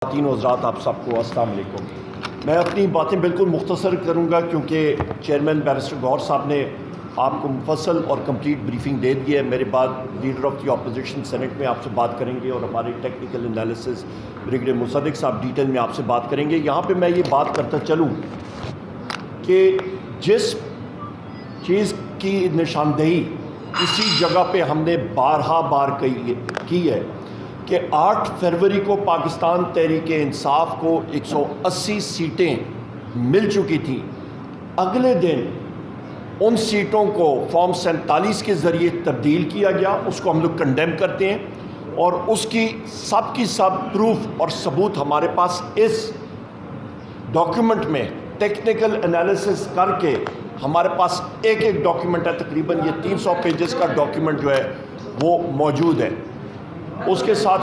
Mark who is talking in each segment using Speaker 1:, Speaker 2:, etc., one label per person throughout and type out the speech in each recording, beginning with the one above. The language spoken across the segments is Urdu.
Speaker 1: خواتین و حضرات، آپ سب کو السلام علیکم۔ میں اپنی باتیں بالکل مختصر کروں گا کیونکہ چیئرمین بیرسٹر گوہر صاحب نے آپ کو مفصل اور کمپلیٹ بریفنگ دے دی ہے۔ میرے بعد leader of the opposition senate میں آپ سے بات کریں گے اور ہمارے ٹیکنیکل انالیسس بریگیڈیئر مصدق صاحب ڈیٹیل میں آپ سے بات کریں گے۔ یہاں پہ میں یہ بات کرتا چلوں کہ جس چیز کی نشاندہی اسی جگہ پہ ہم نے بارہا بار کی ہے کہ 8 فروری کو پاکستان تحریک انصاف کو 180 سیٹیں مل چکی تھیں، اگلے دن ان سیٹوں کو فارم 47 کے ذریعے تبدیل کیا گیا۔ اس کو ہم لوگ کنڈیم کرتے ہیں اور اس کی سب پروف اور ثبوت ہمارے پاس اس ڈاکیومنٹ میں ٹیکنیکل انالیسس کر کے ہمارے پاس ایک ڈاکیومنٹ ہے، تقریباً یہ 300 پیجز کا ڈاکیومنٹ جو ہے وہ موجود ہے۔ اس کے ساتھ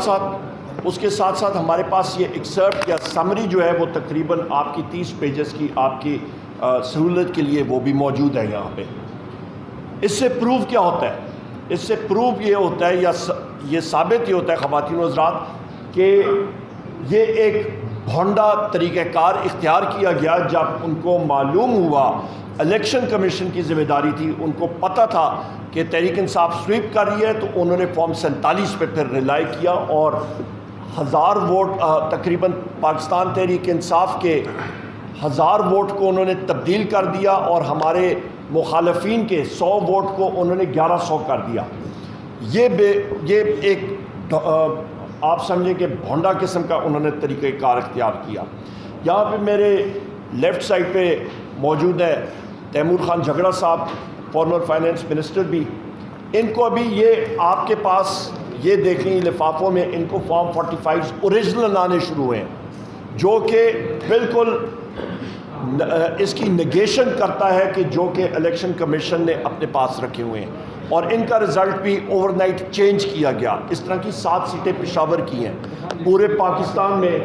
Speaker 1: ساتھ ہمارے پاس یہ ایکسرپٹ یا سمری جو ہے وہ تقریباً آپ کی 30 پیجز کی آپ کی سہولت کے لیے وہ بھی موجود ہے یہاں پہ۔ اس سے پروف کیا ہوتا ہے؟ اس سے پروف یہ ہوتا ہے یا یہ ثابت یہ ہوتا ہے خواتین و حضرات کہ یہ ایک بھونڈا طریقہ کار اختیار کیا گیا۔ جب ان کو معلوم ہوا، الیکشن کمیشن کی ذمہ داری تھی، ان کو پتہ تھا کہ تحریک انصاف سویپ کر رہی ہے، تو انہوں نے فارم 47 پہ پھر ریلائی کیا اور 1000 ووٹ تقریباً پاکستان تحریک انصاف کے 1000 ووٹ کو انہوں نے تبدیل کر دیا اور ہمارے مخالفین کے 100 ووٹ کو انہوں نے 1100 کر دیا۔ یہ ایک آپ سمجھیں کہ بھونڈا قسم کا انہوں نے طریقہ کار اختیار کیا۔ یہاں پہ میرے لیفٹ سائڈ پہ موجود ہے تیمور خان جھگڑا صاحب، فارمر فائنانس منسٹر بھی۔ ان کو ابھی یہ آپ کے پاس یہ دیکھیں لفافوں میں ان کو فارم 45 اوریجنل آنے شروع ہوئے ہیں، جو کہ بالکل اس کی نگیشن کرتا ہے کہ جو کہ الیکشن کمیشن نے اپنے پاس رکھے ہوئے ہیں، اور ان کا رزلٹ بھی اوور نائٹ چینج کیا گیا۔ اس طرح کی 7 سیٹیں پشاور کی ہیں۔ پورے پاکستان میں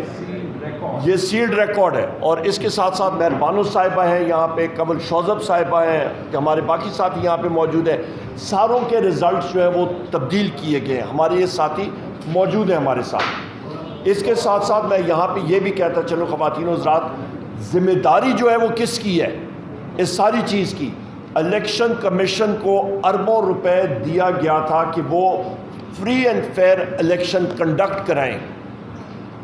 Speaker 1: یہ سیلڈ ریکارڈ ہے۔ اور اس کے ساتھ ساتھ مہربانو صاحبہ ہیں یہاں پہ، قبل شوزب صاحبہ ہیں، کہ ہمارے باقی ساتھی یہاں پہ موجود ہیں۔ ساروں کے رزلٹس جو ہیں وہ تبدیل کیے گئے ہیں، ہمارے یہ ساتھی موجود ہیں ہمارے ساتھ۔ اس کے ساتھ ساتھ میں یہاں پہ یہ بھی کہتا چلوں خواتین و حضرات، ذمہ داری جو ہے وہ کس کی ہے اس ساری چیز کی؟ الیکشن کمیشن کو اربوں روپے دیا گیا تھا کہ وہ free and fair election conduct کرائیں۔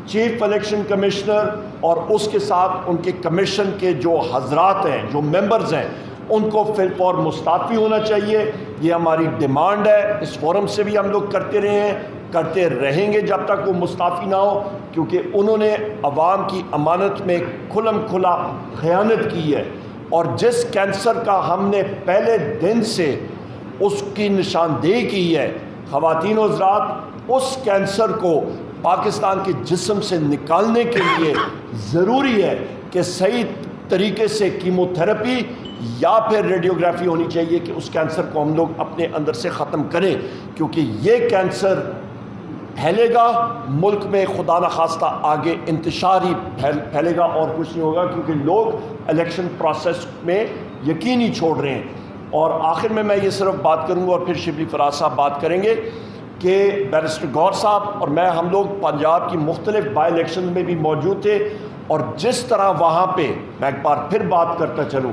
Speaker 1: چیف الیکشن کمشنر اور اس کے ساتھ ان کے کمیشن کے جو حضرات ہیں، جو ممبرز ہیں، ان کو فی الفور مستعفی ہونا چاہیے۔ یہ ہماری ڈیمانڈ ہے، اس فورم سے بھی ہم لوگ کرتے رہے ہیں، کرتے رہیں گے جب تک وہ مستعفی نہ ہو، کیونکہ انہوں نے عوام کی امانت میں کھلم کھلا خیانت کی ہے۔ اور جس کینسر کا ہم نے پہلے دن سے اس کی نشاندہی کی ہے، خواتین و حضرات، اس کینسر کو پاکستان کے جسم سے نکالنے کے لیے ضروری ہے کہ صحیح طریقے سے کیمو تھراپی یا پھر ریڈیوگرافی ہونی چاہیے کہ اس کینسر کو ہم لوگ اپنے اندر سے ختم کریں، کیونکہ یہ کینسر پھیلے گا ملک میں، خدا نخواستہ آگے انتشار ہی پھیلے گا اور کچھ نہیں ہوگا، کیونکہ لوگ الیکشن پروسیس میں یقین ہی چھوڑ رہے ہیں۔ اور آخر میں یہ صرف بات کروں گا اور پھر شبلی فراز صاحب بات کریں گے کہ بیرسٹر گوہر صاحب اور میں، ہم لوگ پنجاب کی مختلف بائی الیکشن میں بھی موجود تھے، اور جس طرح وہاں پہ میں ایک بار پھر بات کرتا چلوں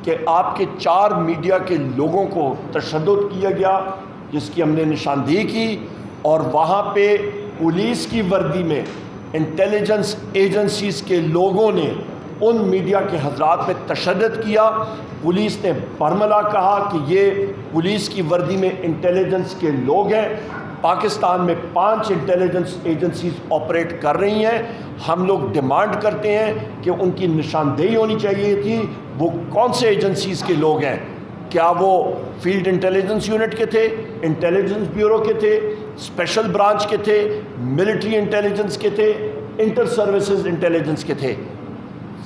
Speaker 1: کہ آپ کے 4 میڈیا کے لوگوں کو تشدد کیا گیا، جس کی ہم نے نشاندہی کی، اور وہاں پہ پولیس کی وردی میں انٹیلیجنس ایجنسیز کے لوگوں نے ان میڈیا کے حضرات پہ تشدد کیا۔ پولیس نے برملا کہا کہ یہ پولیس کی وردی میں انٹیلیجنس کے لوگ ہیں۔ پاکستان میں 5 انٹیلیجنس ایجنسیز آپریٹ کر رہی ہیں۔ ہم لوگ ڈیمانڈ کرتے ہیں کہ ان کی نشاندہی ہونی چاہیے تھی، وہ کون سے ایجنسیز کے لوگ ہیں؟ کیا وہ فیلڈ انٹیلیجنس یونٹ کے تھے، انٹیلیجنس بیورو کے تھے، اسپیشل برانچ کے تھے، ملٹری انٹیلیجنس کے تھے، انٹر سروسز انٹیلیجنس کے تھے؟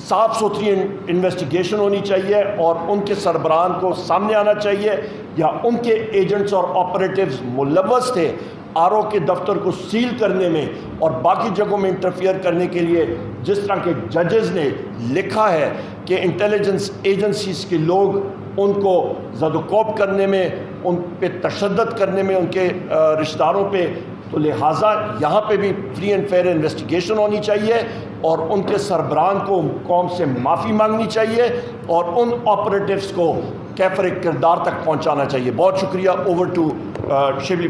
Speaker 1: صاف ستھری انویسٹیگیشن ہونی چاہیے اور ان کے سربراہان کو سامنے آنا چاہیے، یا ان کے ایجنٹس اور آپریٹیوز ملوث تھے آر او کے دفتر کو سیل کرنے میں اور باقی جگہوں میں انٹرفیئر کرنے کے لیے، جس طرح کے ججز نے لکھا ہے کہ انٹیلیجنس ایجنسیز کے لوگ ان کو زد و کوب کرنے میں، ان پہ تشدد کرنے میں، ان کے رشتہ داروں پہ تو لہٰذا یہاں پہ بھی فری اینڈ فیئر انویسٹیگیشن ہونی چاہیے اور ان کے سربراہان کو قوم سے معافی مانگنی چاہیے اور ان آپریٹوز کو کیفر کردار تک پہنچانا چاہیے. بہت شکریہ. Over to Shibli.